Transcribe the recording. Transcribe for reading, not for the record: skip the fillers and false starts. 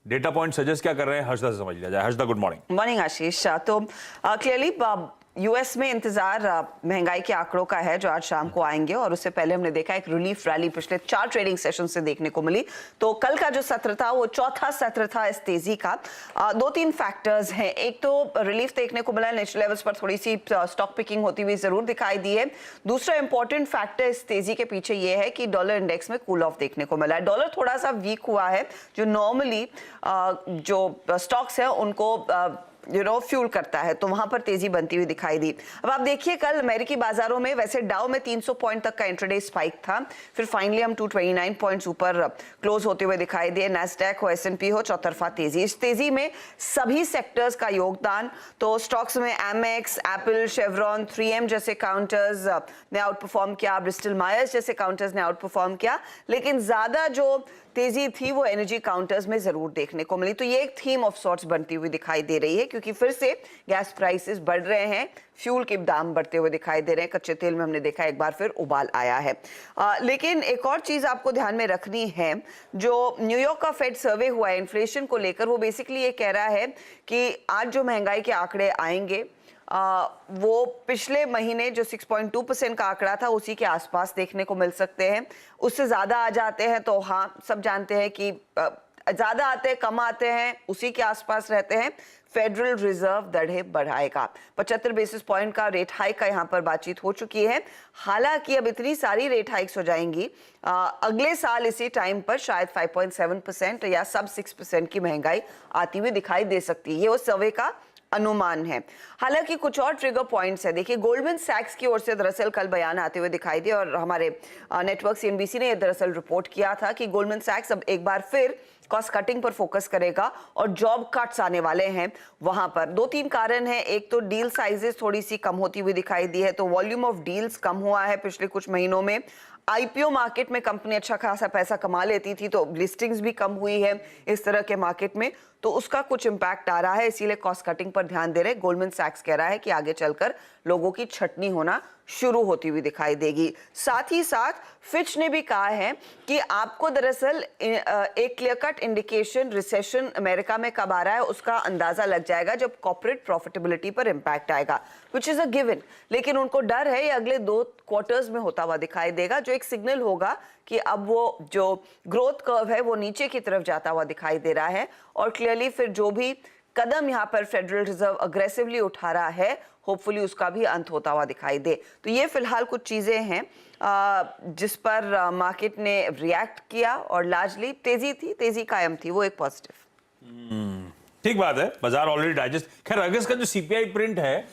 Data point suggest क्या कर रहे हैं, हर्षदा से समझ लिया जाए। Harshada, good morning. मॉर्निंग आशीष। तो क्लियरली यूएस में इंतजार महंगाई के आंकड़ों का है जो आज शाम को आएंगे, और उससे पहले हमने देखा एक रिलीफ रैली पिछले 4 ट्रेडिंग सेशन से देखने को मिली। तो कल का जो सत्र था वो चौथा सत्र था इस तेजी का। 2-3 फैक्टर्स हैं। एक तो रिलीफ देखने को मिला, नेशनल लेवल्स पर थोड़ी सी स्टॉक पिकिंग होती हुई जरूर दिखाई दी है। दूसरा इंपॉर्टेंट फैक्टर इस तेजी के पीछे ये है कि डॉलर इंडेक्स में कूल ऑफ देखने को मिला है। डॉलर थोड़ा सा वीक हुआ है, जो नॉर्मली जो स्टॉक्स है उनको फ्यूल करता है, तो वहां पर तेजी बनती हुई दिखाई दी। अब आप देखिए कल अमेरिकी बाजारों में वैसे डाउ में 300 पॉइंट तक का इंट्राडे स्पाइक था, फिर फाइनली हम 229 पॉइंट्स ऊपर क्लोज होते हुए दिखाई दिए। नैस्डैक हो, S&P हो, चौतरफा तेजी। इस तेजी में सभी सेक्टर्स का योगदान, तो स्टॉक्स में एमेक्स, एप्पल, शेवरॉन, 3M जैसे काउंटर्स ने आउट परफॉर्म किया, ब्रिस्टल मायर्स जैसे काउंटर्स ने आउट परफॉर्म किया, लेकिन ज्यादा जो तेजी थी वो एनर्जी काउंटर्स में जरूर देखने को मिली। तो ये एक थीम ऑफ सॉर्ट्स बनती हुई दिखाई दे रही है, क्योंकि फिर से गैस प्राइसेस बढ़ रहे हैं, फ्यूल के दाम बढ़ते हुए दिखाई दे रहे हैं, कच्चे तेल में हमने देखा एक बार फिर उबाल आया है। लेकिन एक और चीज आपको ध्यान में रखनी है, जो न्यूयॉर्क का फेड सर्वे हुआ है इन्फ्लेशन को लेकर, वो बेसिकली ये कह रहा है कि आज जो महंगाई के आंकड़े आएंगे वो पिछले महीने जो 6.2% का आंकड़ा था उसी के आसपास देखने को मिल सकते हैं। उससे ज्यादा आ जाते हैं तो हाँ, सब जानते हैं कि ज्यादा आते हैं कम आते हैं उसी के आसपास रहते हैं। फेडरल रिजर्व दरें बढ़ाएगा, 75 बेसिस पॉइंट का रेट हाइक का यहाँ पर बातचीत हो चुकी है। हालांकि अब इतनी सारी रेट हाइक्स हो जाएंगी, अगले साल इसी टाइम पर शायद 5.7% या सब 6% की महंगाई आती हुई दिखाई दे सकती है, ये उस सर्वे का अनुमान है। हालांकि कुछ और ट्रिगर पॉइंट्स है। देखिए, गोल्डमैन सैक्स की ओर से दरअसल कल बयान आते हुए दिखाई दिए, और हमारे नेटवर्क CNBC ने दरअसल रिपोर्ट किया था कि गोल्डमैन सैक्स अब एक बार फिर कॉस्ट कटिंग पर फोकस करेगा और जॉब कट्स आने वाले हैं वहां पर। 2-3 कारण हैं। एक तो डील साइजेस थोड़ी सी कम होती हुई दिखाई दी है, तो वॉल्यूम ऑफ डील्स कम हुआ है पिछले कुछ महीनों में। IPO मार्केट में कंपनी अच्छा खासा पैसा कमा लेती थी, तो लिस्टिंग्स भी कम हुई है इस तरह के मार्केट में, तो उसका कुछ इंपैक्ट आ रहा है, इसीलिए कॉस्ट कटिंग पर ध्यान दे रहे। गोल्डमैन सैक्स कह रहा है कि आगे चलकर लोगों की छटनी होना शुरू होती हुई दिखाई देगी। साथ ही साथ फिच ने भी कहा है कि आपको दरअसल एक clear cut indication recession America में कब आ रहा है उसका अंदाजा लग जाएगा जब कॉर्पोरेट प्रॉफिटेबिलिटी पर इंपैक्ट आएगा, विच इज अ गिवन। लेकिन उनको डर है ये अगले 2 क्वार्टर्स में होता हुआ दिखाई देगा, जो एक सिग्नल होगा कि अब वो जो ग्रोथ कर्व है वो नीचे की तरफ जाता हुआ दिखाई दे रहा है। और क्लियरली फिर जो भी कदम यहाँ पर फेडरल रिजर्व अग्रेसिवली उठा रहा है, होपफुली उसका भी अंत होता हुआ दिखाई दे। तो ये फिलहाल कुछ चीजें हैं जिस पर मार्केट ने रिएक्ट किया, और लार्जली तेजी थी, तेजी कायम थी, वो एक पॉजिटिव। ठीक बात है, बाजार ऑलरेडी डाइजेस्ट। खैर अगस्त का जो CPI प्रिंट है